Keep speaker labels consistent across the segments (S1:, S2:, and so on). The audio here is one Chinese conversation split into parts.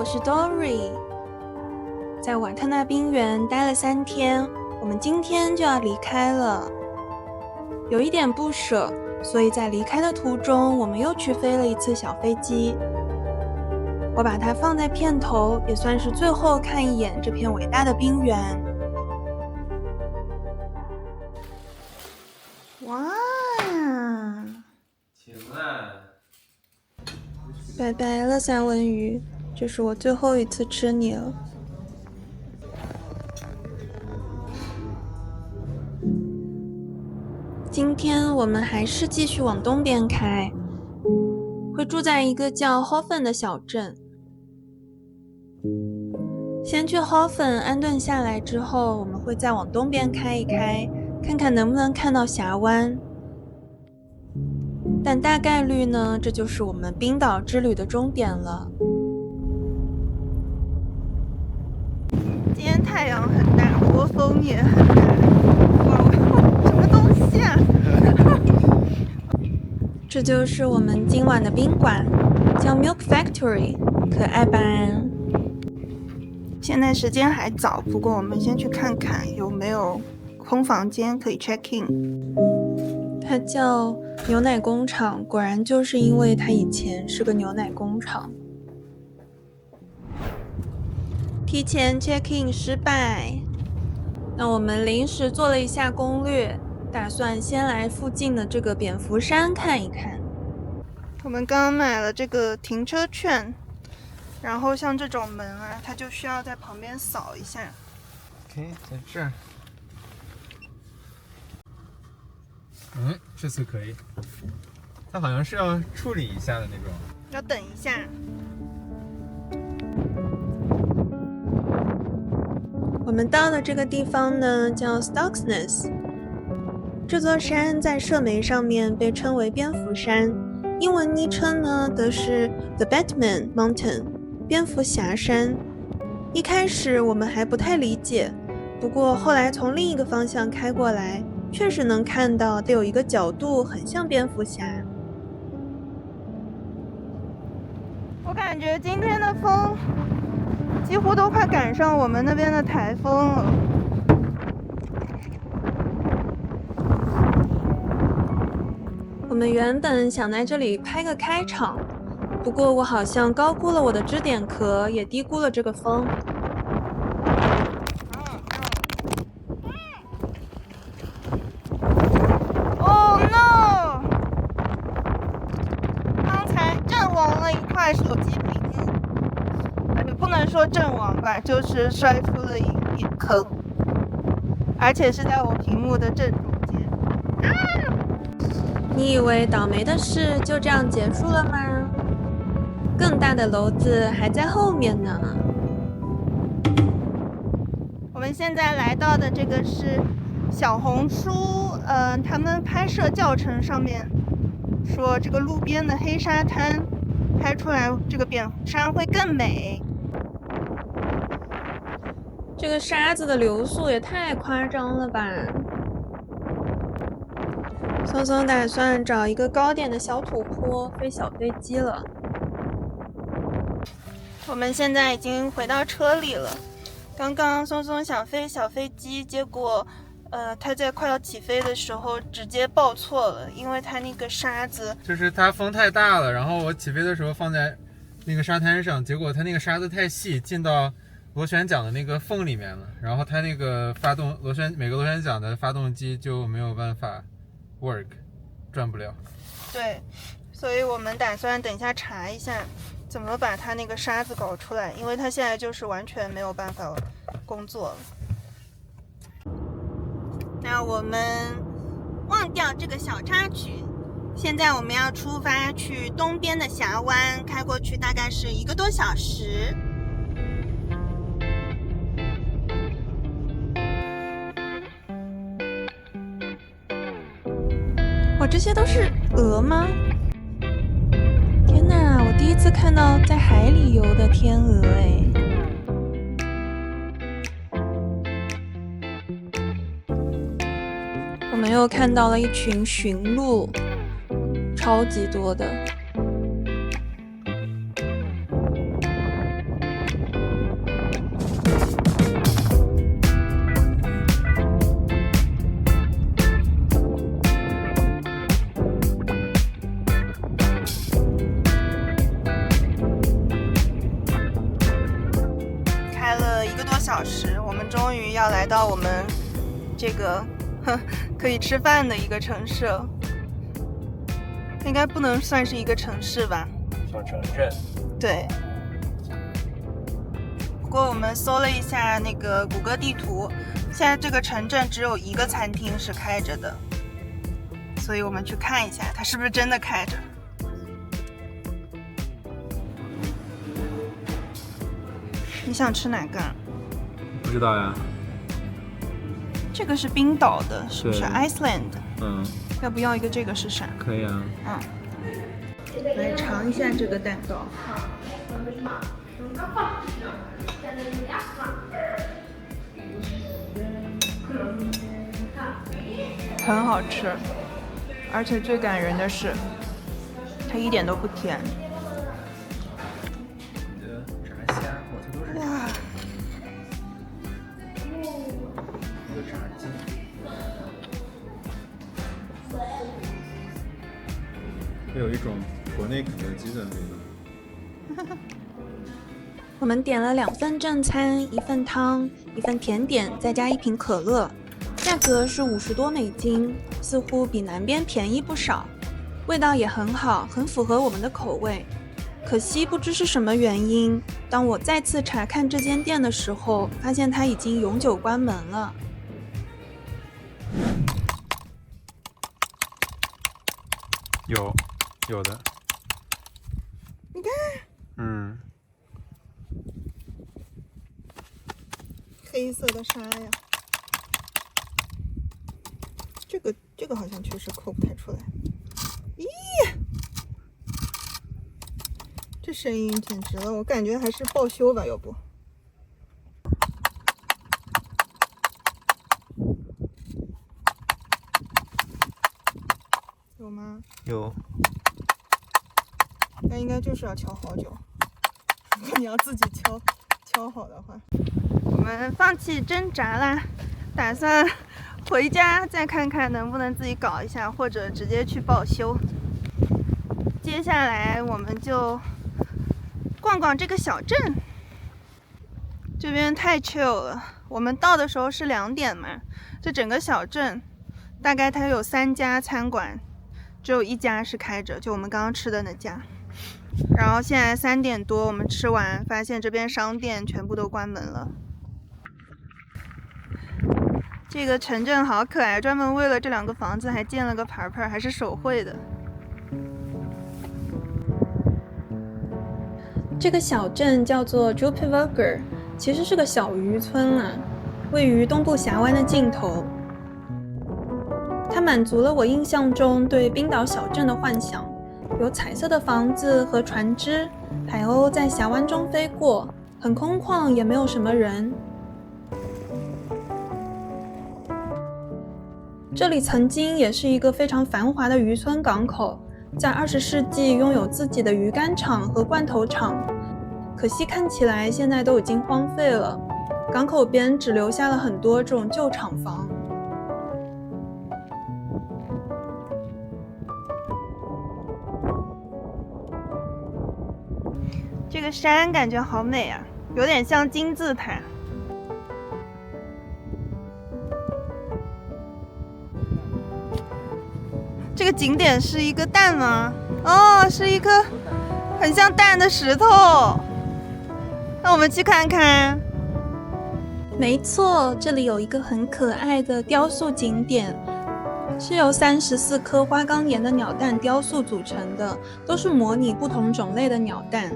S1: 我是 Dory。在瓦特纳冰原待了3天，我们今天就要离开了，有一点不舍，所以在离开的途中，我们又去飞了一次小飞机。我把它放在片头，也算是最后看一眼这片伟大的冰原。哇！
S2: 行啊！
S1: 拜拜了，三文鱼，这是我最后一次吃你了。今天我们还是继续往东边开，会住在一个叫 Hoffen 的小镇。先去 Hoffen 安顿下来之后，我们会再往东边开一开，看看能不能看到峡湾。但大概率呢，这就是我们冰岛之旅的终点了。
S3: 今天太阳很大，波峰也很大。哇，什么东西啊？
S1: 这就是我们今晚的宾馆，叫 Milk Factory， 可爱吧？
S3: 现在时间还早，不过我们先去看看有没有空房间可以 check in。
S1: 它叫牛奶工厂，果然就是因为它以前是个牛奶工厂。提前 check in 失败，那我们临时做了一下攻略，打算先来附近的这个蝙蝠山看一看。
S3: 我们刚刚买了这个停车券，然后像这种门啊，它就需要在旁边扫一下。
S2: OK， 在这儿。这次可以。它好像是要处理一下的那种。
S3: 要等一下。
S1: 我们到的这个地方呢，叫 Stocksness。这座山在社媒上面被称为蝙蝠山，英文昵称呢则是 The Batman Mountain， 蝙蝠侠山。一开始我们还不太理解，不过后来从另一个方向开过来，确实能看到它有一个角度很像蝙蝠侠。
S3: 我感觉今天的风几乎都快赶上我们那边的台风了。
S1: 我们原本想在这里拍个开场，不过我好像高估了我的支点壳，也低估了这个风。
S3: Oh no！ 刚才阵亡了一块手机屏幕，也不能说阵亡吧，就是摔出了一片坑，而且是在我屏幕的正中间。
S1: 你以为倒霉的事就这样结束了吗？更大的篓子还在后面呢。
S3: 我们现在来到的这个是小红书，他们拍摄教程上面说，这个路边的黑沙滩拍出来这个蝙蝠山会更美。
S1: 这个沙子的流速也太夸张了吧！松松打算找一个高点的小土坡飞小飞机了。
S3: 我们现在已经回到车里了。刚刚松松想飞小飞机，结果他在快要起飞的时候直接报错了，因为他那个沙子
S2: 就是它风太大了，然后我起飞的时候放在那个沙滩上，结果它那个沙子太细，进到螺旋桨的那个缝里面了，然后它那个每个螺旋桨的发动机就没有办法 work， 转不了。
S3: 对，所以我们打算等一下查一下怎么把它那个沙子搞出来，因为它现在就是完全没有办法工作了。那我们忘掉这个小插曲，现在我们要出发去东边的峡湾，开过去大概是1个多小时。
S1: 哇，这些都是鹅吗？天哪，我第一次看到在海里游的天鹅哎！我们又看到了一群驯鹿，超级多的。
S3: 于要来到我们这个可以吃饭的一个城市了。应该不能算是一个城市吧？
S2: 小城镇。
S3: 对。不过我们搜了一下那个谷歌地图，现在这个城镇只有一个餐厅是开着的，所以我们去看一下它是不是真的开着。你想吃哪个？
S2: 不知道呀。
S3: 这个是冰岛的，是不是 ？Iceland。要不要一个这个试试？
S2: 可以啊。
S3: 来尝一下这个蛋糕。很好吃，而且最感人的是，它一点都不甜。
S2: 炸虾，这都是
S3: 哇！
S2: 一个炸鸡。会有一种国内肯德基的味道。
S1: 我们点了2份正餐，1份汤，1份甜点，再加1瓶可乐，价格是50多美金，似乎比南边便宜不少，味道也很好，很符合我们的口味。可惜不知是什么原因，当我再次查看这间店的时候，发现它已经永久关门了。
S2: 有的。
S3: 你看，黑色的沙呀，这个好像确实抠不太出来。咦，这声音简直了，我感觉还是报修吧，要不。有吗？
S2: 有。
S3: 那应该就是要敲好久。如果你要自己敲好的话，我们放弃挣扎啦，打算回家再看看能不能自己搞一下，或者直接去报修。接下来我们就逛逛这个小镇，这边太 chill 了。我们到的时候是2点嘛，这整个小镇大概它有3家餐馆，只有1家是开着，就我们刚刚吃的那家。然后现在3点多，我们吃完发现这边商店全部都关门了。这个城镇好可爱，专门为了这2个房子还建了个牌牌，还是手绘的。
S1: 这个小镇叫做 Djúpivogur， 其实是个小渔村啊，位于东部峡湾的尽头。它满足了我印象中对冰岛小镇的幻想。有彩色的房子和船只，海鸥在峡湾中飞过，很空旷，也没有什么人。这里曾经也是一个非常繁华的渔村港口，在20世纪拥有自己的鱼竿厂和罐头厂，可惜看起来现在都已经荒废了，港口边只留下了很多这种旧厂房。
S3: 这个山感觉好美啊，有点像金字塔。这个景点是一个蛋吗？哦，是一颗很像蛋的石头。那我们去看看。
S1: 没错，这里有一个很可爱的雕塑景点，是由34颗花岗岩的鸟蛋雕塑组成的，都是模拟不同种类的鸟蛋。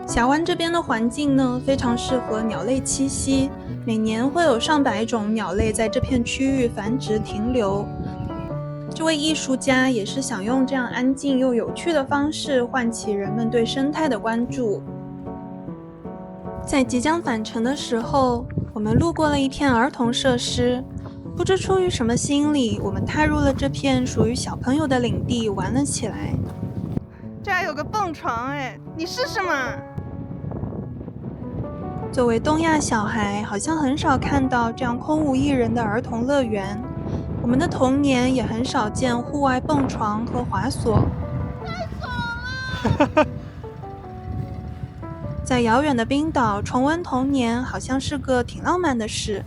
S1: 峡湾这边的环境呢，非常适合鸟类栖息，每年会有上百种鸟类在这片区域繁殖停留。这位艺术家也是想用这样安静又有趣的方式唤起人们对生态的关注。在即将返程的时候，我们路过了一片儿童设施，不知出于什么心理，我们踏入了这片属于小朋友的领地，玩了起来。
S3: 这还有个蹦床哎，你试试嘛。
S1: 作为东亚小孩，好像很少看到这样空无一人的儿童乐园。我们的童年也很少见户外蹦床和滑索。
S3: 太爽了！
S1: 在遥远的冰岛重温童年，好像是个挺浪漫的事。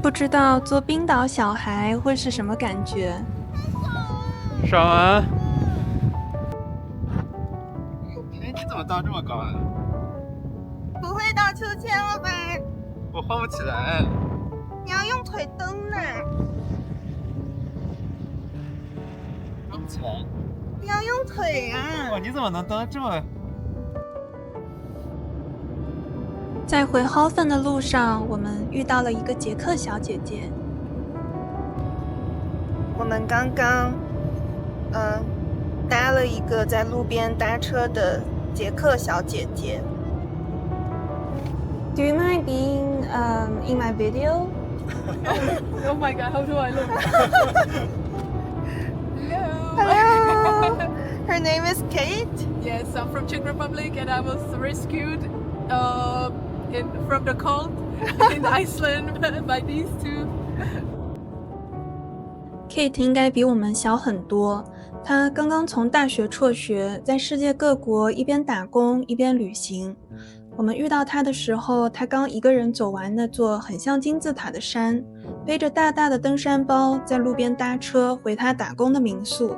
S1: 不知道做冰岛小孩会是什么感觉？
S2: 爽完。哎，你怎么到这么高啊？
S3: 不会到秋千了吧？
S2: 我晃不起来。
S3: 你要用腿蹬呢。
S2: 蹬起来。
S3: 你要用腿啊！
S2: 哇，你怎么能蹬这么？
S1: 在回 Hoffen 的路上，我们遇到了一个捷克小姐姐。
S3: 我们刚刚，搭了一个在路边搭车的捷克小姐姐。
S1: Do you mind being in my video?
S4: Oh my god, how do I look?
S3: Hello. Her name is Kate.
S4: Yes, I'm from Czech Republic and I was rescued from the cold in Iceland by these two.
S1: Kate 应该比我们小很多，她刚刚从大学辍学，在世界各国一边打工一边旅行。我们遇到她的时候，她刚一个人走完那座很像金字塔的山，背着大大的登山包，在路边搭车回她打工的民宿。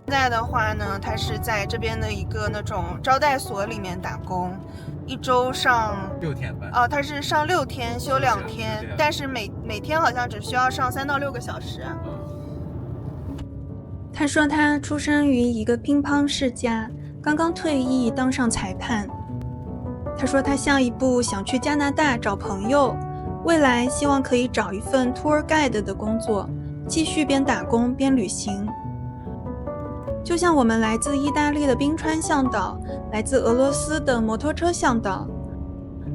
S3: 现在的话呢，她是在这边的一个那种招待所里面打工，一周上
S2: 6天班。
S3: 她是上6天，休2天，但是每天好像只需要上3到6个小时。
S1: 他说他出生于一个乒乓世家，刚刚退役当上裁判。他说他下一步想去加拿大找朋友，未来希望可以找一份 tour guide 的工作，继续边打工边旅行。就像我们来自意大利的冰川向导，来自俄罗斯的摩托车向导，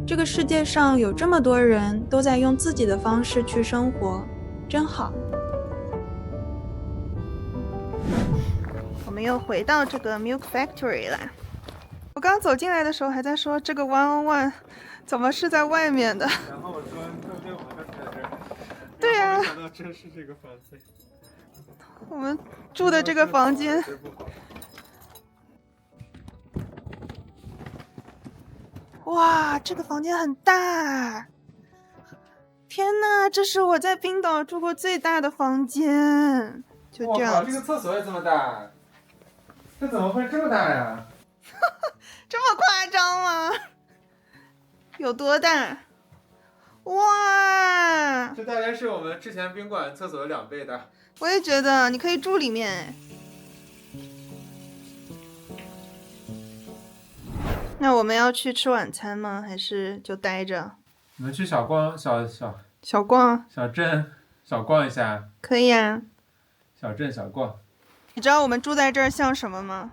S1: 这个世界上有这么多人都在用自己的方式去生活，真好。
S3: 我们又回到这个 Milk Factory 啦。我刚走进来的时候还在说这个 101怎么是在外面的。
S2: 然后我说对，我们就在这儿。
S3: 对呀、
S2: 没想到真是这个房子。
S3: 我们住的这个房间。哇，这个房间很大！天哪，这是我在冰岛住过最大的房间。就这样。
S2: 这个厕所也这么大，这怎么会这么大呀？
S3: 这么夸张吗？有多大？哇！
S2: 这大概是我们之前宾馆厕所的2倍大。
S3: 我也觉得，你可以住里面。那我们要去吃晚餐吗？还是就待着？
S2: 你们去小逛小镇小逛一下。
S3: 可以啊。
S2: 小镇小逛。
S3: 你知道我们住在这儿像什么吗？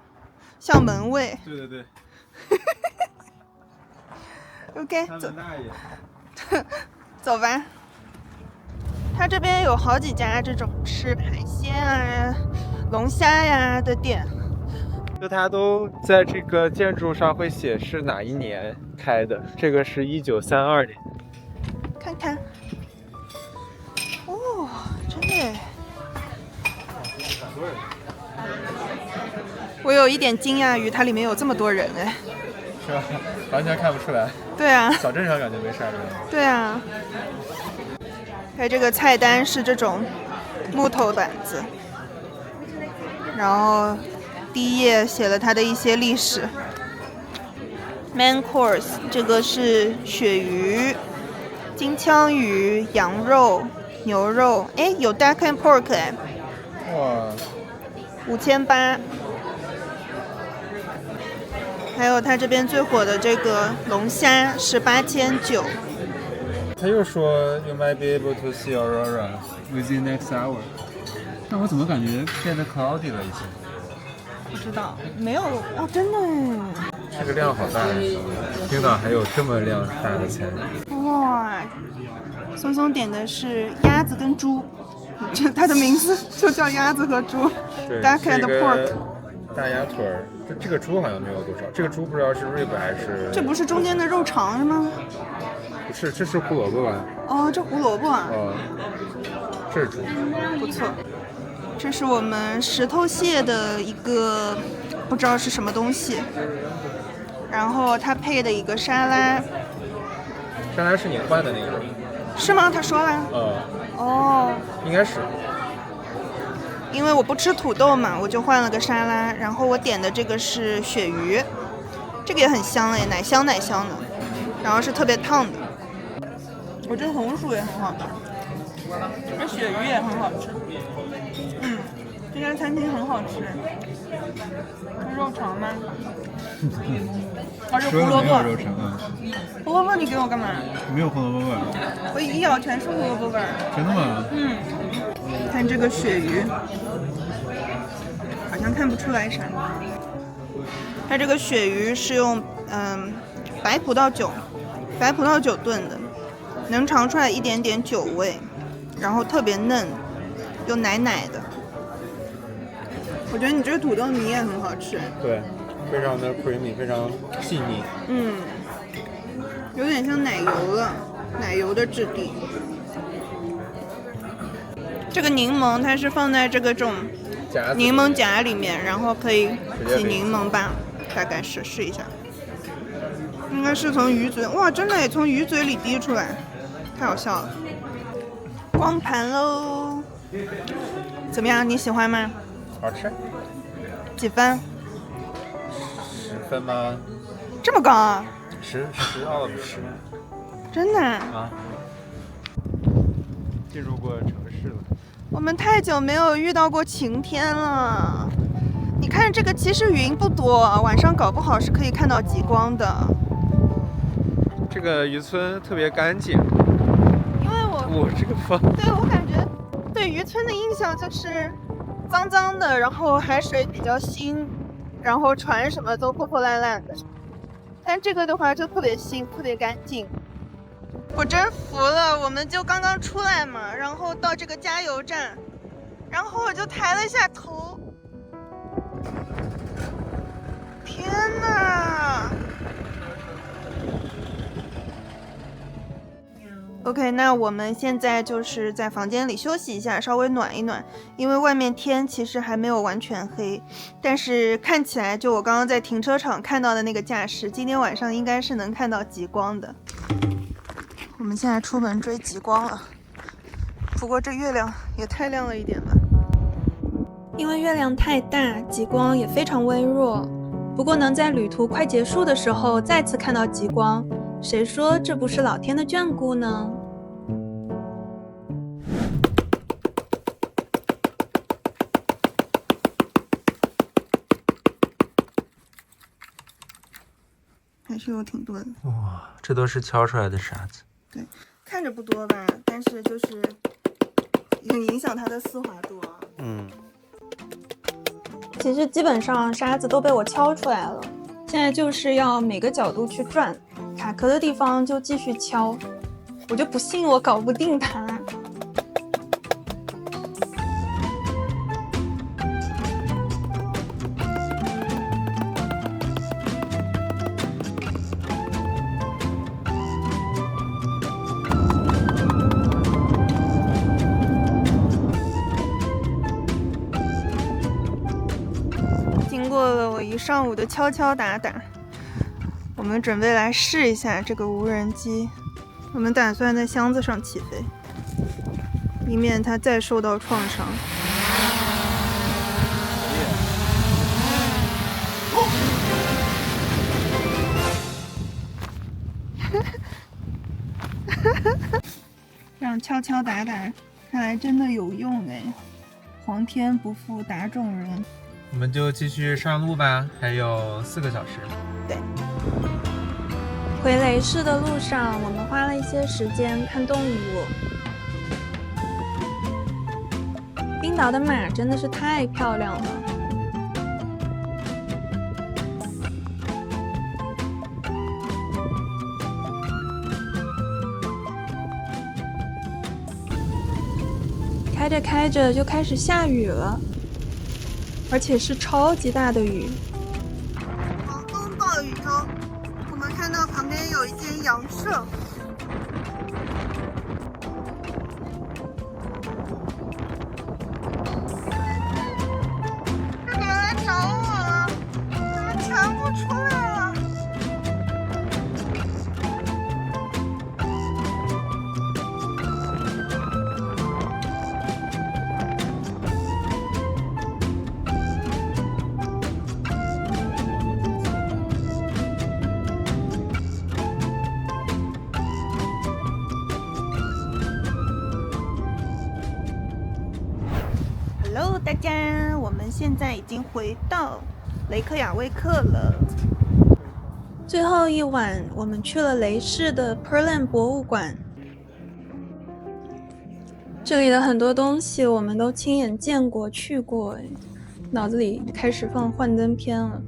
S3: 像门卫。
S2: 对对对。
S3: OK，
S2: 走。
S3: 走吧。它这边有好几家这种吃海鲜啊、龙虾呀的店。
S2: 就它都在这个建筑上会写是哪一年开的，这个是1932年。
S3: 看看。哦，真的。
S2: 很多人。
S3: 我有一点惊讶于它里面有这么多人哎。
S2: 是吧？完全看不出来。
S3: 对啊。
S2: 小镇上感觉没啥人。
S3: 对啊。它这个菜单是这种木头板子，然后第一页写了它的一些历史。Main course 这个是鳕鱼、金枪鱼、羊肉、牛肉，哎，有 duck and pork 哎。
S2: 哇。
S3: 5800。还有它这边最火的这个龙虾是8900。
S2: 他又说 You might be able to see aurora within next hour， 但我怎么感觉变得 cloudy 了一些？
S3: 不知道，没有哦，真的哎。
S2: 这个量好大呀！冰岛还有这么量大的菜。
S3: 哇，松松点的是鸭子跟猪，它的名字就叫鸭子和猪。Duck and pork。
S2: 大鸭腿儿，这个猪好像没有多少，这个猪不知道是 rib 还是。
S3: 这不是中间的肉肠是吗？
S2: 不是，这是胡萝卜吧？
S3: 哦，这胡萝卜啊。
S2: 哦，这是猪。
S3: 不错。这是我们石头蟹的一个不知道是什么东西。然后它配的一个沙拉。
S2: 沙拉是你换的那个？
S3: 是吗？他说了。哦，
S2: 应该是。
S3: 因为我不吃土豆嘛，我就换了个沙拉。然后我点的这个是鳕鱼，这个也很香哎，奶香奶香的，然后是特别烫的。我这红薯也很好吃，这鳕鱼也很好吃。这家餐厅很好吃。是肉肠吗？还是胡萝卜？
S2: 肉肠
S3: 胡萝卜你给我干嘛？
S2: 没有胡萝卜味。
S3: 我一咬全是胡萝卜味儿。
S2: 真的吗？
S3: 看这个鳕鱼，好像看不出来啥。它这个鳕鱼是用白葡萄酒炖的，能尝出来一点点酒味，然后特别嫩，又奶奶的。我觉得你这个土豆泥也很好吃。
S2: 对，非常的 creamy， 非常细腻。
S3: 有点像奶油了，奶油的质地。这个柠檬它是放在这个种柠檬夹里面，然后可以挤柠檬吧，大概是试一下。应该是从鱼嘴，哇，真的也从鱼嘴里滴出来，太好笑了。光盘喽，怎么样？你喜欢吗？
S2: 好吃。
S3: 几分
S2: ？10分吗？
S3: 这么高啊
S2: ？10 10。
S3: 真的
S2: 啊？进入过城市了。
S3: 我们太久没有遇到过晴天了。你看这个，其实云不多，晚上搞不好是可以看到极光的。
S2: 这个渔村特别干净。
S3: 因为
S2: 我这个风。
S3: 对，我感觉对渔村的印象就是脏脏的，然后海水比较新，然后船什么都破破烂烂的。但这个的话就特别新，特别干净。我真服了，我们就刚刚出来嘛，然后到这个加油站，然后我就抬了一下头，天哪！ OK， 那我们现在就是在房间里休息一下，稍微暖一暖，因为外面天其实还没有完全黑，但是看起来就我刚刚在停车场看到的那个架势，今天晚上应该是能看到极光的。我们现在出门追极光了，不过这月亮也太亮了一点吧。
S1: 因为月亮太大，极光也非常微弱。不过能在旅途快结束的时候再次看到极光，谁说这不是老天的眷顾呢？
S3: 还是有挺多的。
S2: 哇，这都是敲出来的沙子。
S3: 对，看着不多吧，但是就是很影响它的丝滑度啊。
S1: 其实基本上沙子都被我敲出来了，现在就是要每个角度去转，卡壳的地方就继续敲。我就不信我搞不定它。
S3: 经过了我一上午的敲敲打打，我们准备来试一下这个无人机。我们打算在箱子上起飞，以免它再受到创伤。这样敲敲打打，看来真的有用哎！皇天不负打种人。
S2: 我们就继续上路吧，还有4个小时。
S3: 对。
S1: 回雷市的路上，我们花了一些时间看动物。冰岛的马真的是太漂亮了。开着开着就开始下雨了，而且是超级大的雨。
S3: 狂风暴雨中，我们看到旁边有一间羊舍。这个人来找我了，怎么全部出来了？ Hello， 大家，我们现在已经回到雷克雅未克了。
S1: 最后一晚，我们去了雷士的 Pearland 博物馆。这里的很多东西我们都亲眼见过、去过，脑子里开始放幻灯片了。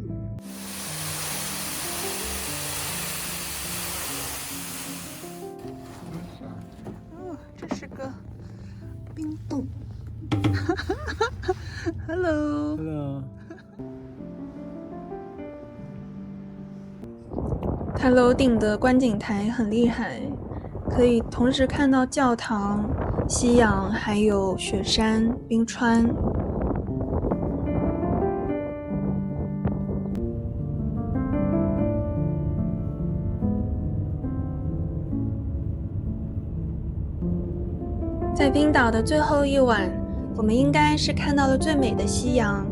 S3: 哦，这是个冰洞。Hello。
S2: Hello。
S1: 它楼顶的观景台很厉害，可以同时看到教堂、夕阳，还有雪山、冰川。在冰岛的最后一晚，我们应该是看到了最美的夕阳。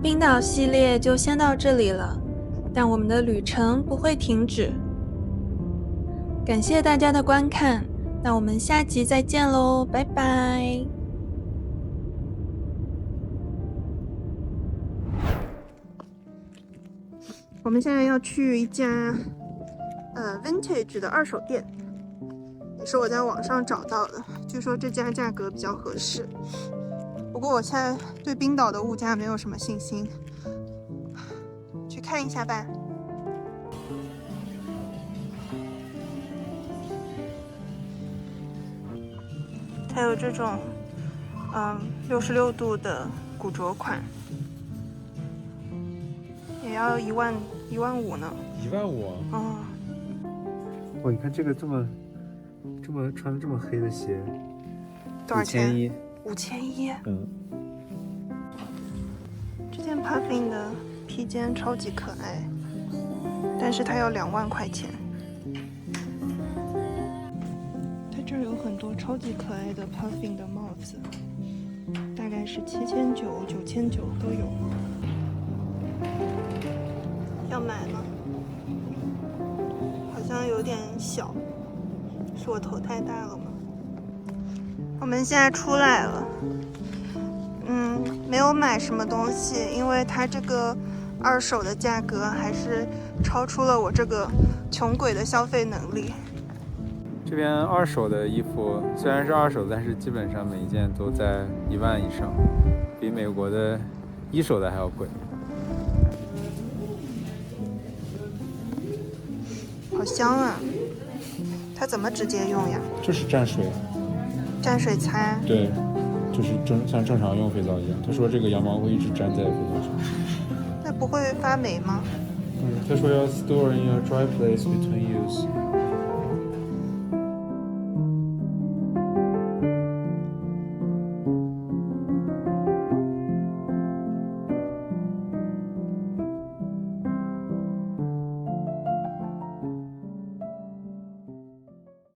S1: 冰岛系列就先到这里了。但我们的旅程不会停止。感谢大家的观看，那我们下集再见喽，拜拜。
S3: 我们现在要去一家vintage 的二手店，也是我在网上找到的，据说这家价格比较合适。不过我现在对冰岛的物价没有什么信心。去看一下吧。它有这种66度的古着款，也要1万5呢。
S2: 15000。
S3: 哦。
S2: 哇，你看这个这么穿的这么黑的鞋，
S3: 多少钱
S2: ？5100。
S3: 5100。
S2: 嗯。
S3: 这件 Puffin 的披肩超级可爱，但是它要2万块钱。它这儿有很多超级可爱的 Puffin 的帽子，大概是7900、9900都有。要买吗？好像有点小，是我头太大了吗？我们现在出来了。没有买什么东西，因为它这个二手的价格还是超出了我这个穷鬼的消费能力。
S2: 这边二手的衣服虽然是二手，但是基本上每一件都在1万以上，比美国的一手的还要贵。
S3: 好香啊！它怎么直接用呀？
S5: 就是蘸水，
S3: 蘸水擦。
S5: 对，就是像正常用肥皂一样。他说这个羊毛会一直粘在肥皂上。
S3: 那不会发霉吗？
S5: 他说要 store in a dry place between use。